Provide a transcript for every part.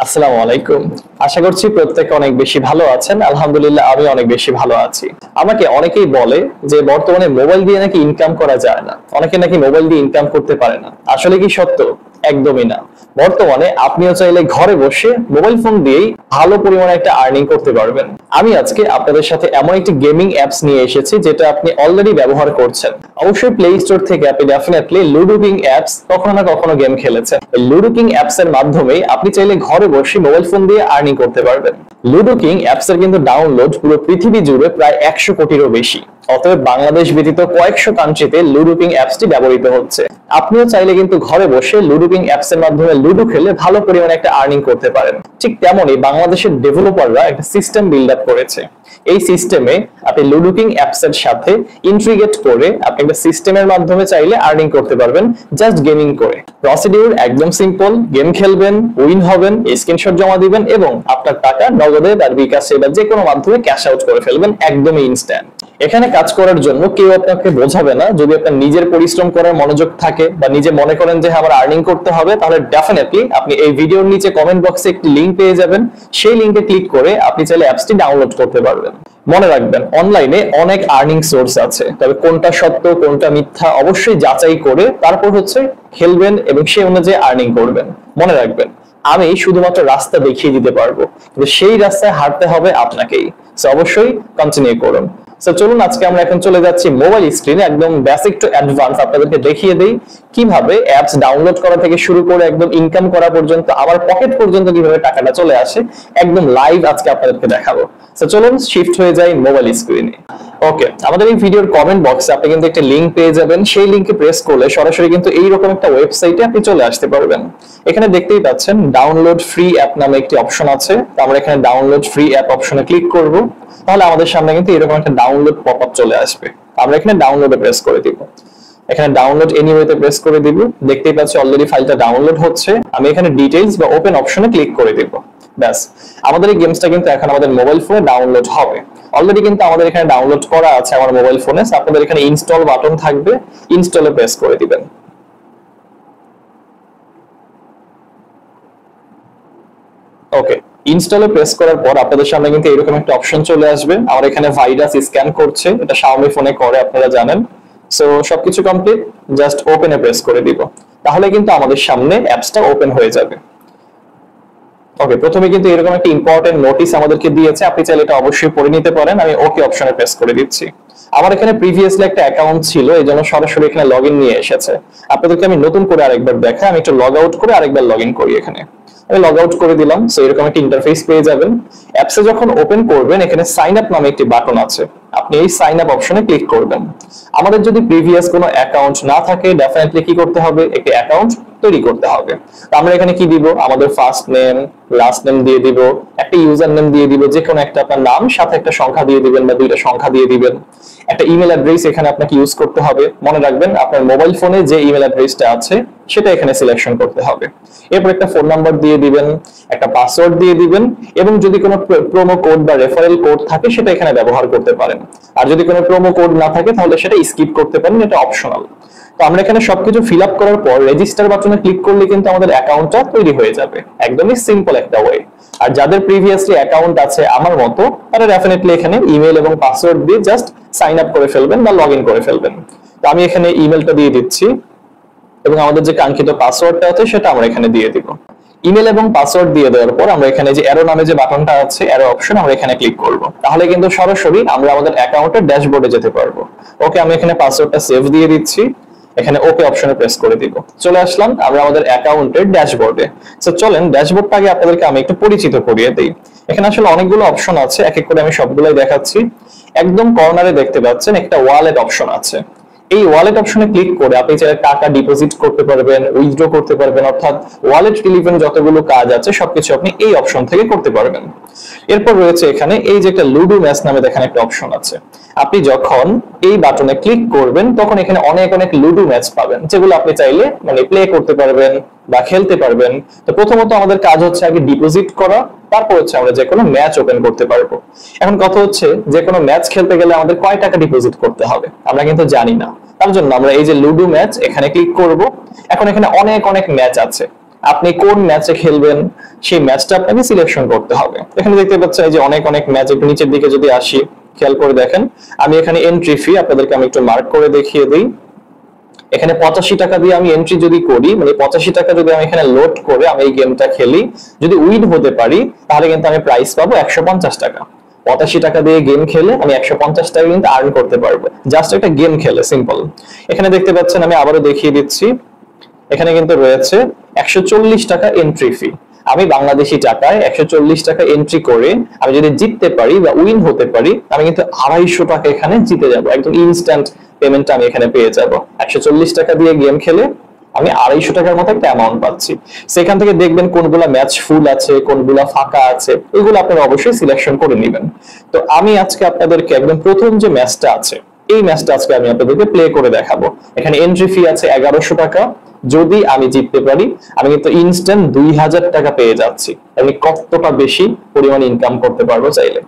আসসালামু আলাইকুম। আশা করছি প্রত্যেকে অনেক বেশি ভালো আছেন। আলহামদুলিল্লাহ আমি অনেক বেশি ভালো আছি। আমাকে অনেকেই বলে যে বর্তমানে মোবাইল দিয়ে নাকি ইনকাম করা যায় না, অনেকে নাকি মোবাইল দিয়ে ইনকাম করতে পারে না। আসলে কি সত্য? একদমই না। বর্তমানে আপনিও চাইলে ঘরে বসে মোবাইল ফোন দিয়েই ভালো পরিমাণে একটা আর্নিং করতে পারবেন। আমি আজকে আপনাদের সাথে এমন একটি গেমিং অ্যাপস নিয়ে এসেছি যেটা আপনি অলরেডি ব্যবহার করছেন। অবশ্যই প্লে স্টোর থেকে আপনি ডেফিনেটলি লুডো কিং অ্যাপস কখনো না কখনো গেম খেলেছেন। এই লুডো কিং অ্যাপস এর মাধ্যমে আপনি চাইলে ঘরে বসে মোবাইল ফোন দিয়ে আর্নিং করতে পারবেন। লুডো কিং অ্যাপস এর কিন্তু ডাউনলোড পুরো পৃথিবী জুড়ে প্রায় 100 কোটিরও বেশি। অতএব বাংলাদেশ ব্যতীত কয়েকশো কান্ট্রিতে লুডো কিং অ্যাপসটি ব্যবহৃত হচ্ছে। আপনিও চাইলে কিন্তু ঘরে বসে লুডো কিং অ্যাপস এর মাধ্যমে লুডো খেলে ভালো পরিমাণে একটা আর্নিং করতে পারেন। ঠিক তেমনই বাংলাদেশের ডেভেলপাররা একটা সিস্টেম বিল্ড আপ করেছে। এই সিস্টেমে আপনি লুডো কিং অ্যাপস এর সাথে ইন্টিগ্রেট করে আপনি একটা সিস্টেমের মাধ্যমে চাইলে আর্নিং করতে পারবেন জাস্ট গেমিং করে। প্রসিডিউর একদম সিম্পল, গেম খেলবেন, উইন হবেন, স্ক্রিনশট জমা দিবেন এবং আপনার টাকা নগদে বা বিকাশে বা যে কোনো মাধ্যমে ক্যাশ আউট করে ফেলবেন একদমই ইনস্ট্যান্ট। এখানে কাজ করার জন্য কেউ আপনাকে বোঝাবে না। যদি আপনার নিজের পরিশ্রম করার মনোযোগ থাকে বা নিজে মনে করেন যে আমার আর্নিং করতে হবে, তাহলে ডেফিনেটলি আপনি এই ভিডিওর নিচে কমেন্ট বক্সে একটি লিংক পেয়ে যাবেন। সেই লিংকে ক্লিক করে আপনি চাইলে অ্যাপসটি ডাউনলোড করতে পারবেন। মনে রাখবেন, অনলাইনে অনেক আর্নিং সোর্স আছে, তবে কোনটা সত্য কোনটা মিথ্যা অবশ্যই যাচাই করে তারপর খেলবেন এবং সেই অনুযায়ী আর্নিং করবেন। মনে রাখবেন, আমি শুধুমাত্র রাস্তা দেখিয়ে দিতে পারবো, কিন্তু সেই রাস্তায় হাঁটতে হবে আপনাকেই। অবশ্যই কন্টিনিউ করুন। চলুন আজকে আমরা এখন চলে যাচ্ছি মোবাইল স্ক্রিনে, একদম বেসিক টু অ্যাডভান্স আপনাদেরকে দেখিয়ে দেই কিভাবে অ্যাপস ডাউনলোড করা থেকে শুরু করে একদম ইনকাম করা পর্যন্ত, আমার পকেট পর্যন্ত কিভাবে টাকাটা চলে আসে একদম লাইভ আজকে আপনাদেরকে দেখাবো। চলুন শিফট হয়ে যাই মোবাইল স্ক্রিনে। ওকে, আমাদের এই ভিডিওর কমেন্ট বক্সে আপনি কিন্তু একটা লিংক পেয়ে যাবেন। সেই লিংকে প্রেস করলে সরাসরি কিন্তু এইরকম একটা ওয়েবসাইটে আপনি চলে আসতে পারবেন। এখানে দেখতেই পাচ্ছেন ডাউনলোড ফ্রি অ্যাপ নামে একটি অপশন আছে। তো আমরা এখানে ডাউনলোড ফ্রি অ্যাপ অপশনে ক্লিক করব। তাহলে আমাদের সামনে কিন্তু এরকম একটা ডাউনলোড পপআপ চলে আসবে। আমরা এখানে ডাউনলোডে প্রেস করে দিব। এখানে ডাউনলোড এনিওয়েতে প্রেস করে দিব। দেখতেই পাচ্ছি অলরেডি ফাইলটা ডাউনলোড হচ্ছে। আমি এখানে ডিটেইলস বা ওপেন অপশনে ক্লিক করে দিব। ব্যাস, আমাদের এই গেমসটা কিন্তু এখন আমাদের মোবাইল ফোনে ডাউনলোড হবে। অলরেডি কিন্তু আমাদের এখানে ডাউনলোড করা আছে আমার মোবাইল ফোনে। আপনাদের এখানে ইনস্টল বাটন থাকবে, ইনস্টলে প্রেস করে দিবেন। ওকে, ইনস্টলে প্রেস করার পর আপনাদের সামনে কিন্তু এরকম একটা অপশন চলে আসবে। আমার এখানে ভাইরাস স্ক্যান করছে, এটা Xiaomi ফোনে করে আপনারা জানেন। সবকিছু কমপ্লিট, জাস্ট ওপেনে প্রেস করে দিব। তাহলে কিন্তু আমাদের সামনে অ্যাপসটা ওপেন হয়ে যাবে। ওকে, প্রথমে কিন্তু এরকম একটা ইম্পর্টেন্ট নোটিস আমাদেরকে দিয়েছে, আপনি চাইলে এটা অবশ্যই পড়ে নিতে পারেন। আমি ওকে অপশনে প্রেস করে দিচ্ছি। আমার এখানে প্রিভিয়াসলি একটা অ্যাকাউন্ট ছিল, এইজন্য সরাসরি এখানে লগইন নিয়ে এসেছে। আপনাদেরকে আমি নতুন করে আরেকবার দেখাই। আমি একটু লগ আউট করে আরেকবার লগইন করি। এখানে আমি লগ আউট করে দিলাম। এরকম একটা ইন্টারফেস পেয়ে যাবেন। অ্যাপসে যখন ওপেন করবেন, এখানে সাইন আপ নামে একটি বাটন আছে। আপনি এই সাইন আপ অপশনে ক্লিক করবেন। আমাদের যদি প্রিভিয়াস কোনো অ্যাকাউন্ট না থাকে, ডেফিনেটলি কি করতে হবে, একটি অ্যাকাউন্ট তৈরি করতে হবে। আমরা এখানে কি দিব, আমাদের ফার্স্ট নেম, লাস্ট নেম দিয়ে দিব, একটা ইউজার নেম দিয়ে দিব, যে কোনো একটা আপনার নাম, সাথে একটা সংখ্যা দিয়ে দিবেন বা দুইটা সংখ্যা দিয়ে দিবেন। একটা ইমেল অ্যাড্রেস এখানে আপনাকে ইউজ করতে হবে। মনে রাখবেন, আপনার মোবাইল ফোনে যে ইমেল অ্যাড্রেসটা আছে সেটা এখানে সিলেকশন করতে হবে। এরপর একটা ফোন নাম্বার দিয়ে দিবেন, একটা পাসওয়ার্ড দিয়ে দিবেন এবং যদি কোনো প্রোমো কোড বা রেফারেল কোড থাকে সেটা এখানে ব্যবহার করতে পারেন। আর যদি কোনো প্রোমো কোড না থাকে তাহলে সেটা স্কিপ করতে পারেন, এটা অপশনাল। তো আমরা এখানে সবকিছু ফিল আপ করার পর রেজিস্টার বাটনে ক্লিক করলে কিন্তু আমাদের অ্যাকাউন্টটা তৈরি হয়ে যাবে। একদমই সিম্পল একটা ওয়ে। আর যাদের প্রিভিয়াসলি অ্যাকাউন্ট আছে আমার মতো, তারা ডেফিনেটলি এখানে ইমেল এবং পাসওয়ার্ড দিয়ে জাস্ট সাইন আপ করে ফেলবেন বা লগ ইন করে ফেলবেন। তো আমি এখানে ইমেলটা দিয়ে দিচ্ছি এবং আমাদের যে কাঙ্ক্ষিত পাসওয়ার্ডটা আছে সেটা আমরা এখানে দিয়ে দিব। ইমেল এবং পাসওয়ার্ড দিয়ে দেওয়ার পর আমরা এখানে যে অ্যারো নামে যে বাটনটা আছে, অ্যারো অপশন, আমরা এখানে ক্লিক করব। তাহলে কিন্তু সরাসরি আমরা আমাদের অ্যাকাউন্টের ড্যাশবোর্ডে যেতে পারবো। ওকে, আমি এখানে পাসওয়ার্ডটা সেভ দিয়ে দিচ্ছি। এখানে ওকে অপশনে প্রেস করে দিব। চলে আসলাম আমরা আমাদের অ্যাকাউন্টের ড্যাশবোর্ডে। চলেন ড্যাশবোর্ডটা আগে আপনাদেরকে আমি একটু পরিচিত করিয়ে দেই। এখানে আসলে অনেকগুলো অপশন আছে, এক এক করে আমি সবগুলাই দেখাচ্ছি। একদম কর্নারে দেখতে পাচ্ছেন একটা ওয়ালেট অপশন আছে। এই ওয়ালেট অপশনে ক্লিক করে আপনি চাইলে টাকা ডিপোজিট করতে পারবেন, উইথড্র করতে পারবেন, অর্থাৎ ওয়ালেট রিলেভেন্ট যতগুলো কাজ আছে সবকিছু আপনি এই অপশন থেকে করতে পারবেন। এরপর রয়েছে এখানে এই যে একটা লুডো ম্যাচ নামে দেখেন একটা অপশন আছে। আপনি যখন এই বাটনে ক্লিক করবেন তখন এখানে অনেক অনেক লুডো ম্যাচ পাবেন, যেগুলো আপনি চাইলে প্লে করতে পারবেন বা খেলতে পারবেন। তো প্রথমত আমাদের কাজ হচ্ছে আগে ডিপোজিট করা, তারপর আমরা যে কোনো ম্যাচ ওপেন করতে পারবো। এখন কথা হচ্ছে, যে কোনো ম্যাচ খেলতে গেলে আমাদের কয় টাকা ডিপোজিট করতে হবে আমরা কিন্তু জানি না। তার জন্য আমরা এই যে লুডো ম্যাচ এখানে ক্লিক করব। এখন এখানে অনেক অনেক ম্যাচ আছে। আপনি কোন ম্যাচে খেলবেন সেই ম্যাচটা আপনাকে সিলেকশন করতে হবে। এখানে দেখতে পাচ্ছেন এই যে অনেক অনেক ম্যাচ, একটু নিচের দিকে যদি আসি খেয়াল করে দেখেন, আমি এখানে এন্ট্রি ফি আপনাদেরকে আমি একটু মার্ক করে দেখিয়ে দিই। এখানে 85 টাকা দিয়ে আমি এন্ট্রি যদি করি, মানে 85 টাকা যদি আমি এখানে লোড করে আমি এই গেমটা খেলি, যদি উইন হতে পারি তাহলে কিন্তু আমি প্রাইস পাবো 150 টাকা। 85 টাকা দিয়ে গেম খেলে আমি 150 টাকা কিন্তু আর্ন করতে পারবো, জাস্ট একটা গেম খেলে, সিম্পল। এখানে দেখতে পাচ্ছেন আমি আবারও দেখিয়ে দিচ্ছি, এখানে কিন্তু রয়েছে 140 টাকা এন্ট্রি ফি। আমি বাংলাদেশি টাকায় 140 টাকা এন্ট্রি করে আমি যদি জিততে পারি বা উইন হতে পারি, আমি কিন্তু 250 টাকা এখানে জিতে যাব, একদম ইনস্ট্যান্ট পেমেন্টটা আমি এখানে পেয়ে যাব। 140 টাকা দিয়ে গেম খেলে আমি 250 টাকার মতো একটা অ্যামাউন্ট পাচ্ছি। সেখান থেকে দেখবেন কোনগুলা ম্যাচ ফুল আছে, কোনগুলা ফাঁকা আছে, এগুলো আপনারা অবশ্যই সিলেকশন করে নেবেন। তো আমি আজকে আপনাদেরকে একদম প্রথম যে ম্যাচটা আছে, এই ম্যাচটা আজকে আমি আপনাদেরকে প্লে করে দেখাবো। এখানে এন্ট্রি ফি আছে 1100 টাকা। যদি আমি জিততে পারি আমি কিন্তু ইনস্ট্যান্ট 2000 টাকা পেয়ে যাচ্ছি। আমি কতটা বেশি পরিমাণ ইনকাম করতে পারবো চাইলে।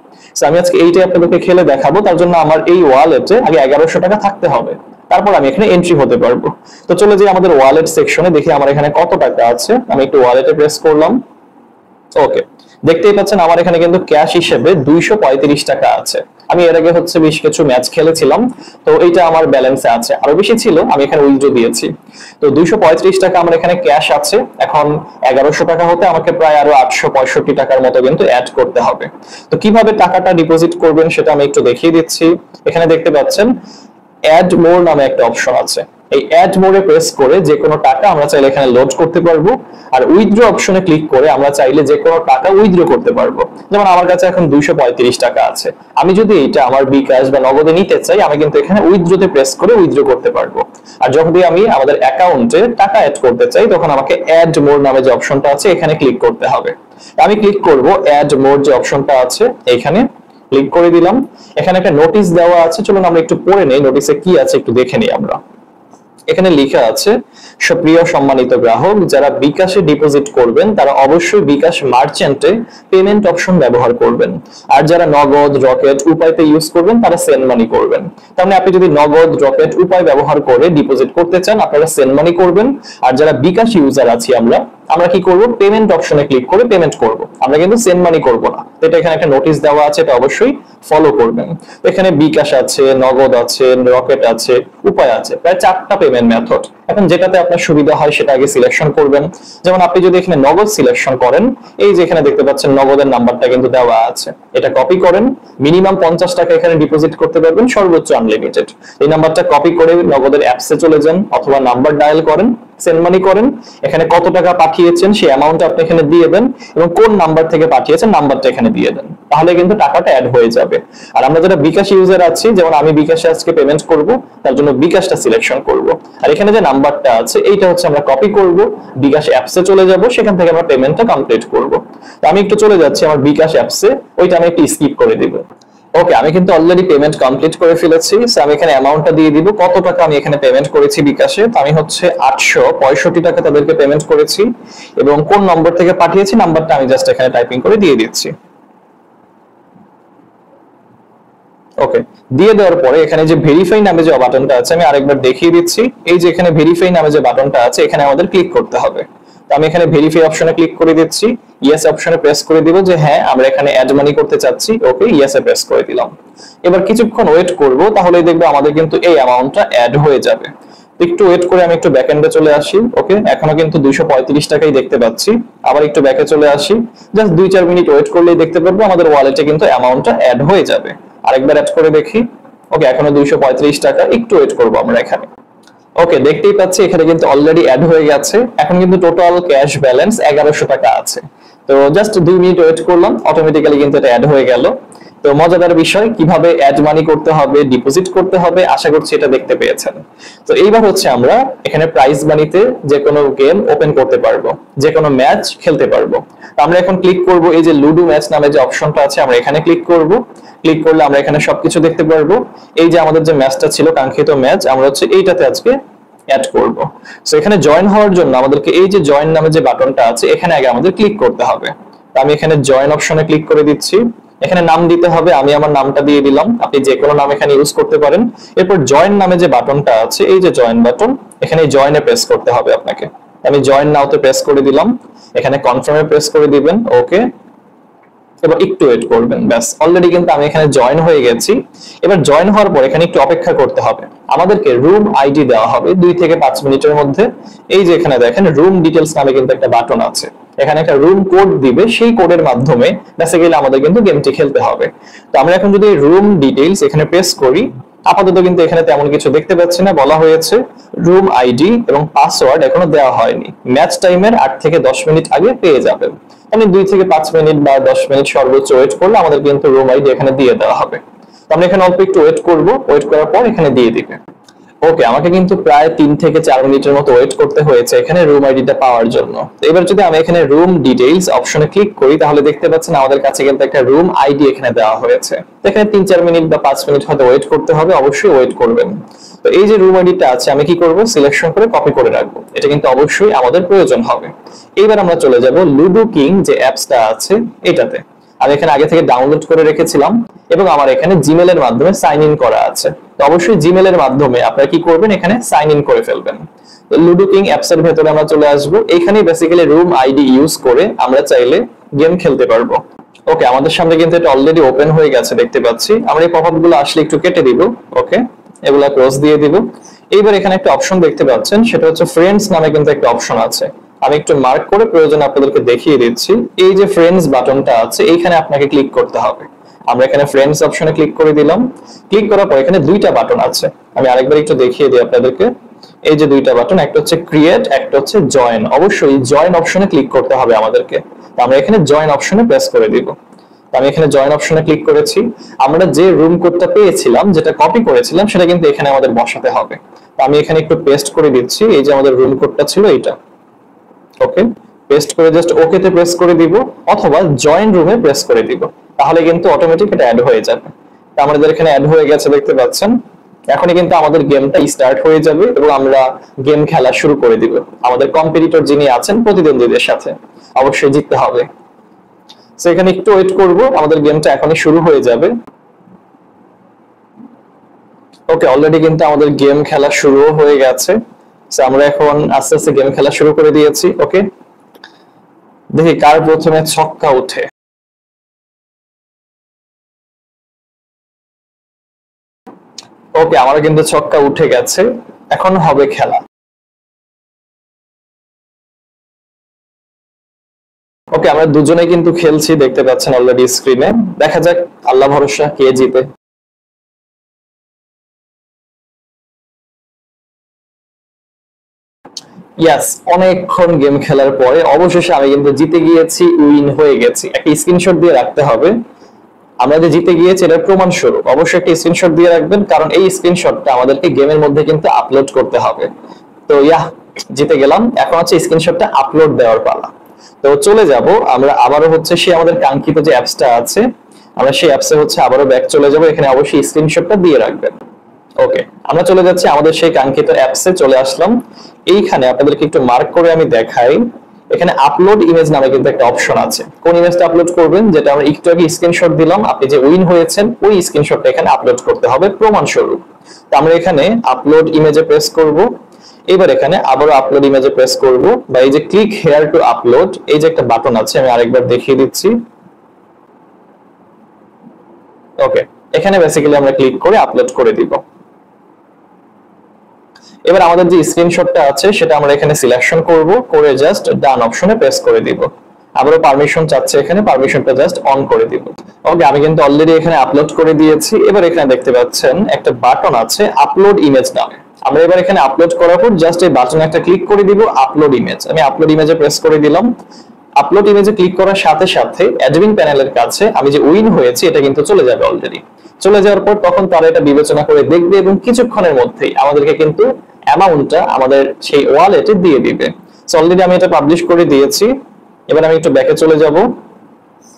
আমি আজকে এইটাই আপনাদেরকে খেলে দেখাবো। তার জন্য আমার এই ওয়ালেটে আগে 1100 টাকা থাকতে হবে, তারপর আমি এখানে এন্ট্রি হতে পারবো। তো চলে যাই আমাদের ওয়ালেট সেকশনে, দেখি আমার এখানে কত টাকা আছে। আমি একটু ওয়ালেটে প্রেস করলাম। ওকে, দেখতেই পাচ্ছেন আমার এখানে কিন্তু ক্যাশ হিসেবে 235 টাকা আছে। আমি এর আগে হচ্ছে বেশ কিছু ম্যাচ খেলেছিলাম, তো এইটা আমার ব্যালেন্সে আছে, আরো বেশি ছিল, আমি এখানে উইথড্র দিয়েছি। তো 235 টাকা আমার এখানে ক্যাশ আছে। এখন 1100 টাকা হতে আমাকে প্রায় আরো 865 টাকার মতো কিন্তু অ্যাড করতে হবে। তো কিভাবে টাকাটা ডিপোজিট করবেন সেটা আমি একটু দেখিয়ে দিচ্ছি। এখানে দেখতে পাচ্ছেন অ্যাড মোর নামে একটা অপশন আছে। এই অ্যাড মোরে প্রেস করে যে কোনো টাকা আমরা চাইলে এখানে লোড করতে পারবো, আর উইথড্র অপশনে ক্লিক করে আমরা চাইলে যে কোনো টাকা উইথড্র করতে পারবো। যেমন আমার কাছে এখন 235 টাকা আছে, আমি যদি এটা আমার বিকাশ বা নগদে নিতে চাই, আমি কিন্তু এখানে উইথড্রতে প্রেস করে উইথড্র করতে পারবো। আর যখন আমি আমাদের অ্যাকাউন্টে টাকা অ্যাড করতে চাই, তখন আমাকে অ্যাড মোর নামে যে অপশনটা আছে এখানে ক্লিক করতে হবে। আমি ক্লিক করব অ্যাড মোর যে অপশনটা আছে এইখানে ক্লিক করে দিলাম। এখানে একটা নোটিশ দেওয়া আছে, চলুন আমরা একটু পড়ে নেই নোটিশে কি আছে একটু দেখে নিই আমরা। এখানে লেখা আছে, সুপ্রিয় সম্মানিত গ্রাহক, যারা বিকাশে ডিপোজিট করবেন তারা অবশ্যই বিকাশ মার্চেন্টে পেমেন্ট অপশন ব্যবহার করবেন। আর যারা নগদ, রকেট উপায়তে ইউজ করবেন তারা সেন্ড মানি করবেন। তার মানে আপনি যদি নগদ, রকেট উপায় ব্যবহার করে ডিপোজিট করতে চান আপনারা সেন্ড মানি করবেন। আর যারা বিকাশ ইউজার আছি আমরা কি করব, পেমেন্ট অপশনে ক্লিক করে পেমেন্ট করব, আমরা কিন্তু সেন্ড মানি করব না। এটা এখানে একটা নোটিশ দেওয়া আছে, এটা অবশ্যই ফলো করবেন। এখানে বিকাশ আছে, নগদ আছে, রকেট আছে, উপায় আছে, প্রায় 4টা পেমেন্ট মেথড। এখন যেটাতে আপনার সুবিধা হয় সেটা আগে সিলেকশন করবেন। যেমন আপনি যদি এখানে নগদ সিলেকশন করেন, এই যে এখানে দেখতে পাচ্ছেন নগদের নাম্বারটা কিন্তু দেওয়া আছে, এটা কপি করেন। মিনিমাম 50 টাকা এখানে ডিপোজিট করতে পারবেন, সর্বোচ্চ আনলিমিটেড। এই নাম্বারটা কপি করে নগদের অ্যাপসে চলে যান অথবা নাম্বার ডায়াল করেন, সেন্ড মানি করেন। এখানে কত টাকা পাঠিয়েছেন সেই অ্যামাউন্ট আপনি এখানে দিয়ে দেন এবং কোন নাম্বার থেকে পাঠিয়েছেন নাম্বারটা এখানে দিয়ে দেন, তাহলে কিন্তু টাকাটা অ্যাড হয়ে যাবে। আর আমরা যারা বিকাশ ইউজার আছি, যেমন আমি বিকাশে আজকে পেমেন্ট করব, তার জন্য বিকাশটা সিলেকশন করব। আর এখানে যে নাম্বারটা আছে এইটা হচ্ছে আমরা কপি করব, বিকাশ অ্যাপসে চলে যাব, সেখান থেকে আমরা পেমেন্টটা কমপ্লিট করব। তো আমি একটু চলে যাচ্ছি আমার বিকাশ অ্যাপসে, ওইটা আমি একটু স্কিপ করে দিব। ওকে, আমি কিন্তু অলরেডি পেমেন্ট কমপ্লিট করে ফেলেছি। সো আমি এখানে অ্যামাউন্টটা দিয়ে দিব, কত টাকা আমি এখানে পেমেন্ট করেছি বিকাশে। তো আমি হচ্ছে 865 টাকা তাদেরকে পেমেন্ট করেছি এবং কোন নম্বর থেকে পাঠিয়েছি নাম্বারটা আমি জাস্ট এখানে টাইপিং করে দিয়ে দিচ্ছি। ওকে, দিয়ে দেওয়ার পরে এখানে যে ভেরিফাই নামে যে বাটনটা আছে আমি আরেকবার দেখিয়ে দিচ্ছি। এই যে এখানে ভেরিফাই নামে যে বাটনটা আছে এখানে আমাদের ক্লিক করতে হবে। তো আমি এখানে ভেরিফাই অপশনে ক্লিক করে দিচ্ছি, ইয়েস অপশনে প্রেস করে দিব যে হ্যাঁ আমরা এখানে অ্যাড মানি করতে চাচ্ছি। ওকে, ইয়েসে প্রেস করে দিলাম। এবার কিছুক্ষণ ওয়েট করব, তাহলেই দেখবো আমাদের কিন্তু এই অ্যামাউন্টটা অ্যাড হয়ে যাবে। একটু ওয়েট করে আমি একটু ব্যাকএন্ডে চলে আসি। ওকে, এখনো কিন্তু 235 টাকাই দেখতে পাচ্ছি। আবার একটু ব্যাকে চলে আসি, জাস্ট 2-4 মিনিট ওয়েট করলেই দেখতে পারবো আমাদের ওয়ালেটে কিন্তু অ্যামাউন্টটা অ্যাড হয়ে যাবে। আরেকবার অ্যাড করে দেখি। ওকে, এখনো 235 টাকা, একটু ওয়েট করবো আমরা এখানে। ওকে, দেখতেই পাচ্ছি এখানে কিন্তু অলরেডি অ্যাড হয়ে গেছে। এখন কিন্তু টোটাল ক্যাশ ব্যালেন্স 1100 টাকা আছে। তো জাস্ট 2 মিনিট ওয়েট করলাম, অটোমেটিক্যালি কিন্তু এটা অ্যাড হয়ে গেল। তো মজাদার বিষয়, কিভাবে অ্যাড মানি করতে হবে, ডিপোজিট করতে হবে, আশা করছি এটা দেখতে পেয়েছেন। তো এইবার হচ্ছে আমরা এখানে প্রাইজ মানিতে যে কোনো গেম ওপেন করতে পারবো, যে কোনো ম্যাচ খেলতে পারবো। তো আমরা এখন ক্লিক করব এই যে লুডো ম্যাচ নামে যে অপশনটা আছে, আমরা এখানে ক্লিক করব। ক্লিক করলে আমরা এখানে সবকিছু দেখতে পারবো। এই যে আমাদের যে ম্যাচটা ছিল কাঙ্ক্ষিত ম্যাচ, আমরা হচ্ছে এইটাতে আজকে অ্যাড করব। সো এখানে জয়েন হওয়ার জন্য আমাদেরকে এই যে জয়েন নামে যে বাটনটা আছে এখানে আগে আমাদের ক্লিক করতে হবে। তো আমি এখানে জয়েন অপশনে ক্লিক করে দিচ্ছি। এখানে নাম দিতে হবে, আমি আমার নামটা দিয়ে দিলাম, আপনি যে কোনো নাম এখানে ইউজ করতে পারেন। এরপর জয়েন নামে যে বাটনটা আছে, এই যে জয়েন বাটন, এখানে জয়েনে প্রেস করতে হবে আপনাকে। আমি জয়েন নাওতে প্রেস করে দিলাম, এখানে কনফার্মে প্রেস করে দিবেন, ওকে। এবার একটু ওয়েট করবেন, ব্যাস অলরেডি কিন্তু আমি এখানে জয়েন হয়ে গেছি। এবার জয়েন হওয়ার পর এখানে একটু অপেক্ষা করতে হবে, আমাদেরকে রুম আইডি দেওয়া হবে 2 থেকে 5 মিনিটের মধ্যে। এই যে এখানে দেখেন রুম ডিটেইলস নামে কিন্তু একটা বাটন আছে, এখানে একটা রুম কোড দিবে, সেই কোডের মাধ্যমে বেসিক্যালি আমাদের কিন্তু গেমটি খেলতে হবে। তো আমরা এখন যদি রুম ডিটেইলস এখানে প্রেস করি, আপাতত কিন্তু এখানে তেমন কিছু দেখতে পাচ্ছি না, বলা হয়েছে রুম আইডি এবং পাসওয়ার্ড এখনো দেওয়া হয়নি, ম্যাচ টাইমের 8 থেকে 10 মিনিট আগে পেয়ে যাবেন। মানে 2 থেকে 5 মিনিট বা 10 মিনিট সর্বোচ্চ ওয়েট করলে আমাদের কিন্তু রুম আইডি এখানে দিয়ে দেওয়া হবে। তো আমরা এখানে অল্প একটু ওয়েট করব, ওয়েট করার পর এখানে দিয়ে দিবে। ওকে, আমাকে কিন্তু প্রায় 3 থেকে 4 মিনিটের মতো ওয়েট করতে হয়েছে এখানে রুম আইডিটা পাওয়ার জন্য। তো এবার যদি আমি এখানে রুম ডিটেইলস অপশনে ক্লিক করি, তাহলে দেখতে পাচ্ছেন আমাদের কাছে কিন্তু একটা রুম আইডি এখানে দেওয়া হয়েছে। এখানে 3-4 মিনিট বা 5 মিনিট হয়তো ওয়েট করতে হবে, অবশ্যই ওয়েট করবেন। তো এই যে রুম আইডিটা আছে আমি কি করব, সিলেকশন করে কপি করে রাখবো, এটা কিন্তু অবশ্যই আমাদের প্রয়োজন হবে। এইবার আমরা চলে যাব লুডো কিং যে অ্যাপসটা আছে এটাতে। আমি এখানে আগে থেকে ডাউনলোড করে রেখেছিলাম এবং আমার এখানে জিমেল এর মাধ্যমে সাইন ইন করা আছে। তো অবশ্যই জিমেল এর মাধ্যমে আপনারা কি করবেন, এখানে সাইন ইন করে ফেলবেন। তো লুডো কিং অ্যাপস এর ভেতরে আমরা চলে আসব, এখানেই বেসিক্যালি রুম আইডি ইউজ করে আমরা চাইলে গেম খেলতে পারবো। ওকে, আমাদের সামনে কিন্তু এটা অলরেডি ওপেন হয়ে গেছে দেখতে পাচ্ছি। আমরা এই পপআপ গুলো আসলে একটু কেটে দিব, ওকে, এগুলা ক্লোজ দিয়ে দিব। এইবার এখানে একটা অপশন দেখতে পাচ্ছেন, সেটা হচ্ছে ফ্রেন্ডস নামে কিন্তু একটা অপশন আছে। আমি একটু মার্ক করে প্রয়োজন আপনাদেরকে দেখিয়ে দিচ্ছি। এই যে ফ্রেন্ডস বাটনটা আছে এইখানে আপনাকে ক্লিক করতে হবে। আমরা এখানে ফ্রেন্ডস অপশনে ক্লিক করে দিলাম। ক্লিক করার পর এখানে 2টা বাটন আছে, আমি আরেকবার একটু দেখিয়ে দিই আপনাদেরকে। এই যে 2টা বাটন, একটা হচ্ছে ক্রিয়েট, একটা হচ্ছে জয়েন। অবশ্যই জয়েন অপশনে ক্লিক করতে হবে আমাদেরকে। তো আমরা এখানে জয়েন অপশনে প্রেস করে দিব। আমি এখানে জয়েন অপশনে ক্লিক করেছি। আমরা যে রুম কোডটা পেয়েছিলাম, যেটা কপি করেছিলাম, সেটা কিন্তু এখানে আমাদের বসাতে হবে। তো আমি এখানে একটু পেস্ট করে দিচ্ছি, এই যে আমাদের রুম কোডটা ছিল এটা, ওকে, পেস্ট করে জাস্ট ওকে তে প্রেস করে দিব অথবা জয়েন রুমে প্রেস করে দিব, তাহলে কিন্তু অটোমেটিক এটা অ্যাড হয়ে যাবে। তো আমাদের এখানে অ্যাড হয়ে গেছে দেখতে পাচ্ছেন। এখনই কিন্তু আমাদের গেমটা স্টার্ট হয়ে যাবে এবং আমরা গেম খেলা শুরু করে দিব। আমাদের কম্পিটিটর যিনি আছেন প্রতিদ্বন্দ্বীদের সাথে, অবশ্যই জিততে হবে। সো এখানে একটু ওয়েট করব, আমাদের গেমটা এখনই শুরু হয়ে যাবে। ওকে, অলরেডি কিন্তু আমাদের গেম খেলা শুরু হয়ে গেছে। সো আমরা এখন আস্তে আস্তে গেম খেলা শুরু করে দিয়েছি। ওকে, দেখি কার প্রথমে ছক্কা ওঠে। ওকে, আমার কিন্তু ছক্কা উঠে গেছে, এখন হবে খেলা। ওকে, আমরা দুজনে কিন্তু খেলছি দেখতে পাচ্ছেন অলরেডি স্ক্রিনে। দেখা যাক আল্লাহ ভরসা কে জিতে। ইয়াস, অনেকক্ষণ গেম খেলার পরে অবশেষে আমি কিন্তু জিতে গিয়েছি, উইন হয়ে গেছি। একটা স্ক্রিনশট দিয়ে রাখতে হবে, আমরা যে জিতে গিয়েছি এটার প্রমাণ স্বরূপ অবশ্যই একটা স্ক্রিনশট দিয়ে রাখবেন, কারণ এই স্ক্রিনশটটা আমাদেরকে গেমের মধ্যে কিন্তু আপলোড করতে হবে। তো জিতে গেলাম, এখন হচ্ছে স্ক্রিনশটটা আপলোড দেওয়ার পালা। তো চলে যাব আমরা আবারও হচ্ছে সেই আমাদের কাঙ্ক্ষিত যে অ্যাপসটা আছে, আমরা সেই অ্যাপসে হচ্ছে আবারও ব্যাক চলে যাব। এখানে অবশ্যই স্ক্রিনশটটা দিয়ে রাখবেন। ওকে, আমরা চলে যাচ্ছি আমাদের সেই কাঙ্ক্ষিত অ্যাপসে, চলে আসলাম। এইখানে আপনাদেরকে একটু মার্ক করে আমি দেখাই, এখানে আপলোড ইমেজ নামে কিন্তু একটা অপশন আছে। কোন ইমেজটা আপলোড করবেন, যেটা আমরা একটু আগে স্ক্রিনশট দিলাম, আপনি যে উইন হয়েছেন ওই স্ক্রিনশটটা এখানে আপলোড করতে হবে প্রমাণ স্বরূপ। তো আমরা এখানে আপলোড ইমেজে প্রেস করব। এবার এখানে আবারও আপলোড ইমেজে প্রেস করব, বা এই যে ক্লিক হেয়ার টু আপলোড এই যে একটা বাটন আছে, আমি আরেকবার দেখিয়ে দিচ্ছি। ওকে, এখানে বেসিক্যালি আমরা ক্লিক করে আপলোড করে দিব। এবার আমাদের যে স্ক্রিনশটটা আছে সেটা আমরা এখানে সিলেকশন করব, করে জাস্ট ডান অপশনে প্রেস করে দিব। আবারও পারমিশন চাচ্ছে, এখানে পারমিশনটা জাস্ট অন করে দিব। ওকে, আমি কিন্তু অলরেডি এখানে আপলোড করে দিয়েছি। এবার এখানে দেখতে পাচ্ছেন একটা বাটন আছে আপলোড ইমেজ নামে। আমরা এবার এখানে আপলোড করার পর জাস্ট এই বাটনে একটা ক্লিক করে দিব, আপলোড ইমেজ। আমি আপলোড ইমেজে প্রেস করে দিলাম। আপলোড ইমেজে ক্লিক করার সাথে সাথে অ্যাডমিন প্যানেলের কাছে আমি যে উইন হয়েছি এটা কিন্তু চলে যাবে অলরেডি। চলে যাওয়ার পর তখন তারা এটা বিবেচনা করে দেখবে এবং কিছুক্ষণের মধ্যেই আমাদেরকে কিন্তু অ্যামাউন্টটা আমাদের সেই ওয়ালেটে দিয়ে দিবে। সো অলরেডি আমি এটা পাবলিশ করে দিয়েছি। এবার আমি একটু ব্যাকে চলে যাব।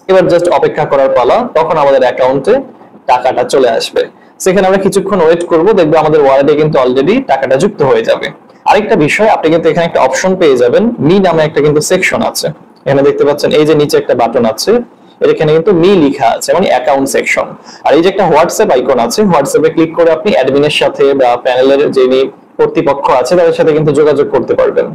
এবার জাস্ট অপেক্ষা করার পালা, তখন আমাদের অ্যাকাউন্টে টাকাটা চলে আসবে। সেখানে আমরা কিছুক্ষণ ওয়েট করব, দেখবো আমাদের ওয়ালেটে কিন্তু অলরেডি টাকাটা যুক্ত হয়ে যাবে। আরেকটা বিষয়, আপনি কিন্তু এখানে একটা অপশন পেয়ে যাবেন, মি নামে একটা কিন্তু সেকশন আছে। এখানে দেখতে পাচ্ছেন এই যে নিচে একটা বাটন আছে, এখানে কিন্তু মি লেখা আছে, মানে অ্যাকাউন্ট সেকশন। আর এই যে একটা হোয়াটসঅ্যাপ আইকন আছে, হোয়াটসঅ্যাপে ক্লিক করে আপনি অ্যাডমিনের সাথে বা প্যানেলের যিনি কর্তৃপক্ষ আছে তাদের সাথে কিন্তু যোগাযোগ করতে পারবেন।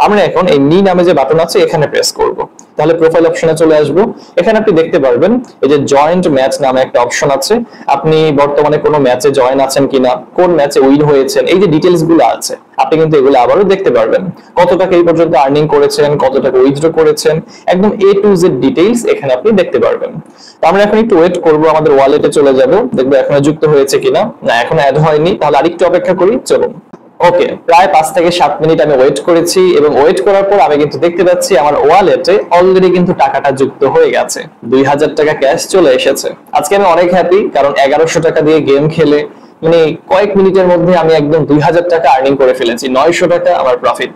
আমরা এখন এই মি নামে যে বাটন আছে এখানে প্রেস করব, তাহলে প্রোফাইল অপশনে চলে আসব। এখানে আপনি দেখতে পারবেন এই যে জয়েন্ট ম্যাচ নামে একটা অপশন আছে, আপনি বর্তমানে কোনো ম্যাচে জয়েন আছেন কিনা, কোন ম্যাচে উইন হয়েছেন, এই যে ডিটেইলস গুলো আছে আপনি কিন্তু এগুলো আবারও দেখতে পারবেন। কত টাকা এই পর্যন্ত আর্নিং করেছেন, কত টাকা উইথড্র করেছেন, একদম এ টু জেড ডিটেইলস এখানে আপনি দেখতে পারবেন। তো আমরা এখন একটু ওয়েট করব, আমাদের ওয়ালেটে চলে যাব, দেখবো এখনো যুক্ত হয়েছে কিনা। না, এখনো অ্যাড হয়নি, তাহলে আরেকটু অপেক্ষা করি, চলুন। ওকে, প্রায় 5 থেকে 7 মিনিট আমি ওয়েট করেছি এবং ওয়েট করার পর আমি কিন্তু দেখতে পাচ্ছি আমার ওয়ালেটে অলরেডি কিন্তু টাকাটা যুক্ত হয়ে গেছে, 2000 টাকা ক্যাশ চলে এসেছে। আজকে আমি অনেক হ্যাপি, কারণ 1100 টাকা দিয়ে গেম খেলে মানে কয়েক মিনিটের মধ্যে আমি একদম 2000 টাকা আর্নিং করে ফেলেছি, 900 টাকা আমার প্রফিট।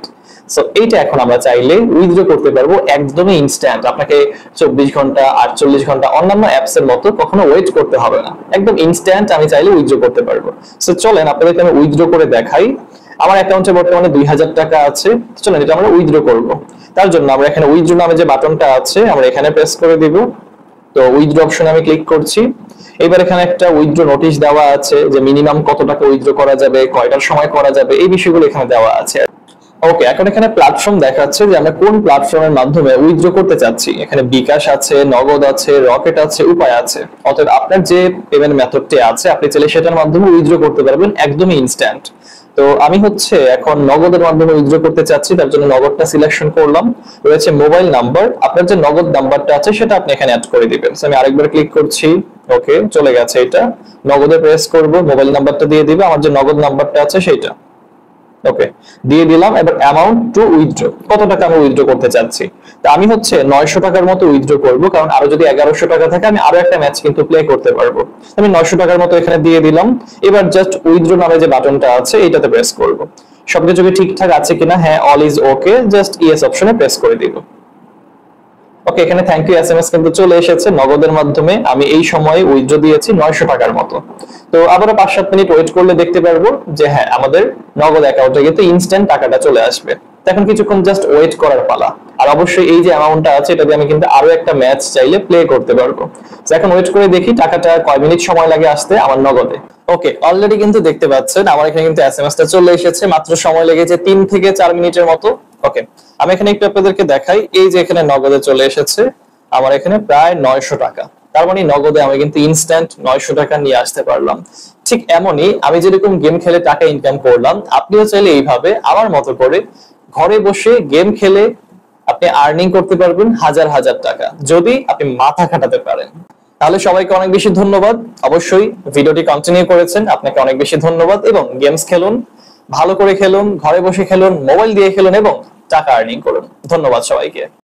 সো এইটা এখন আমরা চাইলে উইথড্র করতে পারবো একদমই ইনস্ট্যান্ট, আপনাকে 24 ঘন্টা 48 ঘন্টা অন্যান্য অ্যাপস এর মতো কখনো ওয়েট করতে হবে না, একদম ইনস্ট্যান্ট আমি চাইলে উইথড্র করতে পারবো। সো চলেন আপনাদেরকে আমি উইথড্র করে দেখাই। আমার অ্যাকাউন্টে বর্তমানে 2000 টাকা আছে, চলেন এটা আমরা উইথড্র করব। তার জন্য আমরা এখানে উইথড্র নামে যে বাটনটা আছে আমরা এখানে প্রেস করে দিব। তো উইথড্র অপশনে আমি ক্লিক করছি। এবার এখানে একটা উইথড্র নোটিশ দেওয়া আছে যে মিনিমাম কত টাকা উইথড্র করা যাবে, কয়টার সময় করা যাবে, এই বিষয়গুলো এখানে দেওয়া আছে। ওকে, এখন এখানে প্ল্যাটফর্ম দেখাচ্ছে যে আমরা কোন প্ল্যাটফর্মের মাধ্যমে উইথড্র করতে চাচ্ছি। এখানে বিকাশ আছে, নগদ আছে, রকেট আছে, উপায় আছে। অতএব আপনার যে পেমেন্ট মেথডটি আছে আপনি চাইলে সেটার মাধ্যমে উইথড্র করতে পারবেন একদমই ইনস্ট্যান্ট। তো আমি হচ্ছে এখন নগদের মাধ্যমে উইথড্র করতে চাচ্ছি, তার জন্য নগদটা সিলেকশন করলাম। রয়েছে মোবাইল নাম্বার, আপনার যে নগদ নাম্বারটা আছে সেটা আপনি এখানে অ্যাড করে দিবেন। আমি আরেকবার ক্লিক করছি। ওকে, চলে গেছে, এটা নগদে প্রেস করব, মোবাইল নাম্বারটা দিয়ে দিবে, আমার যে নগদ নাম্বারটা আছে সেটা। ওকে, দিয়ে দিলাম। এবার অ্যামাউন্ট টু উইথড্র, কত টাকা আমি উইথড্র করতে চাচ্ছি। তো আমি হচ্ছে 900 টাকার মতো উইথড্র করব, কারণ আরো যদি 1100 টাকা থাকে আমি আরো একটা ম্যাচ কিন্তু প্লে করতে পারবো। আমি 900 টাকার মতো এখানে দিয়ে দিলাম। এবার জাস্ট উইথড্র নামে যে বাটনটা আছে এটাতে প্রেস করব। সবকিছু কি ঠিকঠাক আছে কিনা, হ্যাঁ all is okay, just yes অপশনে প্রেস করে দিব। ওকে, এখানে থ্যাংক ইউ এসএমএস কিন্তু চলে এসেছে নগদের মাধ্যমে। আমি এই সময়ে উইথড্র দিয়েছি 900 টাকার মতো। তো আবারও 5-7 মিনিট ওয়েট করলে দেখতে পারবো যে হ্যাঁ আমাদের নগদ অ্যাকাউন্টে কিন্তু ইনস্ট্যান্ট টাকাটা চলে আসবে। এখন কিছুক্ষণ জাস্ট ওয়েট করার পালা। আর অবশ্যই এই যে অ্যামাউন্টটা আছে এটা দিয়ে আমি কিন্তু আরো একটা ম্যাচ চাইলে প্লে করতে পারবো। তো এখন ওয়েট করে দেখি টাকাটা কয় মিনিট সময় লাগে আসতে আমার নগদে। ওকে, অলরেডি কিন্তু দেখতে পাচ্ছেন আমার এখানে কিন্তু এসএমএসটা চলে এসেছে, মাত্র সময় লেগেছে 3 থেকে 4 মিনিটের মতো। ওকে, আমি এখানে একটু আপনাদেরকে দেখাই, এই যে এখানে নগদে চলে এসেছে আমার এখানে প্রায় 900 টাকা। তার মানে নগদে আমি কিন্তু ইনস্ট্যান্ট 900 টাকা নিয়ে আসতে পারলাম। ঠিক এমনই আমি যেরকম গেম খেলে টাকা ইনকাম করলাম, আপনিও চাইলে এইভাবে আমার মতো করে ঘরে বসে গেম খেলে আপনি আর্নিং করতে পারবেন হাজার হাজার টাকা, যদি আপনি মাথা খাটাতে পারেন। তাহলে সবাইকে অনেক বেশি ধন্যবাদ। অবশ্যই ভিডিওটি কন্টিনিউ করেছেন, আপনাকে অনেক বেশি ধন্যবাদ। এবং গেমস খেলুন, ভালো করে খেলুন, ঘরে বসে খেলুন, মোবাইল দিয়ে খেলুন এবং টাকা আর্নিং করুন। ধন্যবাদ সবাইকে।